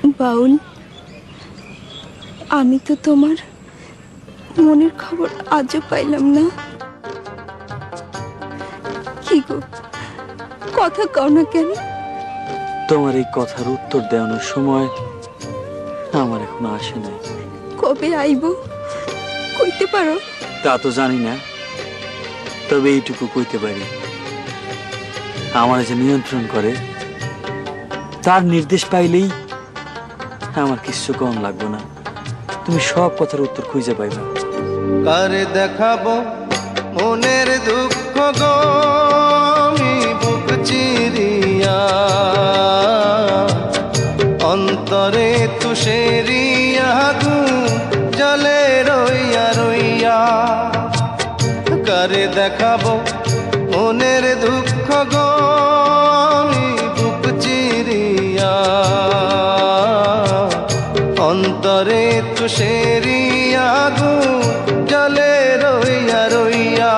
বাউল, আমি তো তোমার মনের খবর আজও পাইলাম না। কি গো, কথা কও না কেন? তোমার এই কথার উত্তর দেওয়ানোর সময় আমার এখনো আসে নাই। কবে আইব কইতে পারো? তা তো জানি না, তবে এইটুকু কইতে পারি, আমার যে নিয়ন্ত্রণ করে তার নির্দেশ পাইলেই আমার কিছু কম লাগবে না। তুমি সব কথার উত্তর খুঁজে পাইবা। কারে দেখাবো মনের দুঃখ গো আমি বুক চিরিয়া, অন্তরে তুষেরিয়া জলে রইয়া রইয়া। কারে দেখাবো মনের দুঃখ গো আমি বুক চিরিয়া, অন্তরে তুষেরিয়া জলে রইয়া রইয়া।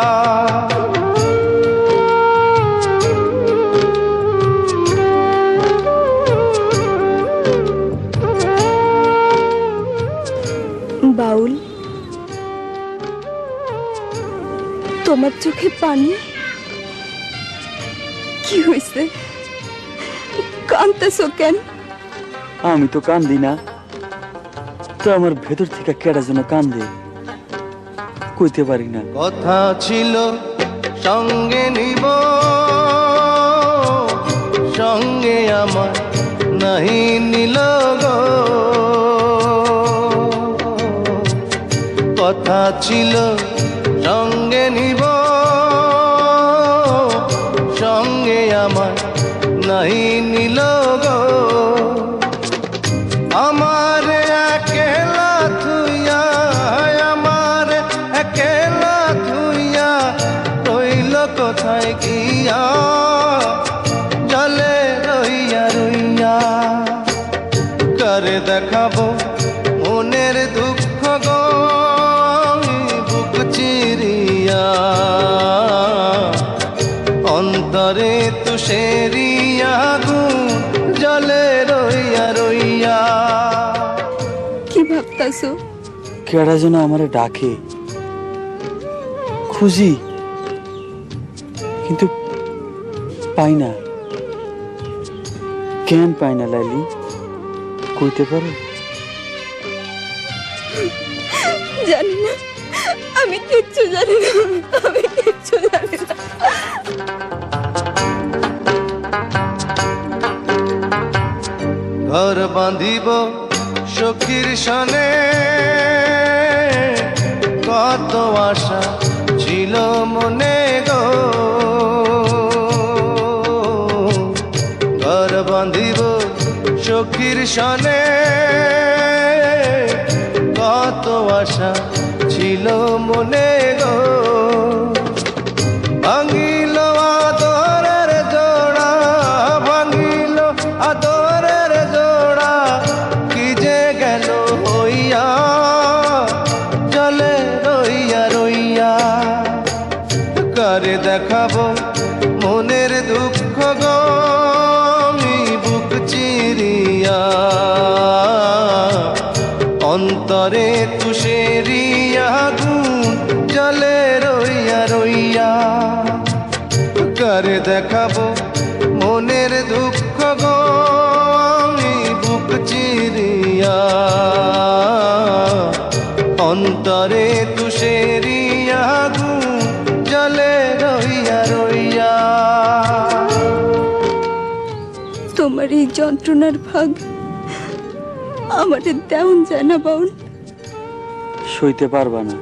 বাউল, তোমার চোখে পানি? কি হয়েছে, কাঁদতেছো কেন? আমি তো কান্দি না, তো আমার ভেতর থেকে কেডা যেন কান্দে, কইতে পারি না। কথা ছিল সঙ্গে নিব, সঙ্গে আমার নাহি নিল গো। কথা ছিল সঙ্গে নিব, সঙ্গে আমার নাহি নিল গো। আমার একলা থুইয়া, আমার একলা থুইয়া রইল কোথায় গিয়া, জলে রইয়া রইয়া। কারে দেখাবো মনের দুঃখ গো বুক চিরিয়া, অন্তরে তুষেরিয়া জলে রইয়া রইয়া। কি ভাবতাছো? কেডা যেন আমারে ডাকে, খুঁজি কিন্তু পাই না। কেন পাই না লাইলি, কইতে পারো? জানি না, আমি কিচ্ছু জানি না, আমি কিচ্ছু জানি না। ঘর বাঁধিব সখীর সনে, কত আশা ছিল মনে গো। ঘর বাঁধিব সখীর সনে, কত আশা ছিল মনে গো। ভাঙিল আদরের জোড়া, ভাঙিল আদরের জোড়া, কি যে গেল হইয়া, জলে রইয়া রইয়া। কারে দেখাবো মনের দুঃখ গো আমি বুক চিরিয়া, অন্তরে তুষেরিয়া জলে রইয়া রইয়া। কারে দেখাবো মনের দুঃখ গো আমি বুক চিরিয়া, অন্তরে তুষেরিয়া জলে রইয়া রইয়া। তোমার এই যন্ত্রণার ভাগ আমাদের দেওন যায় না বাউল। সইতে পারবা না।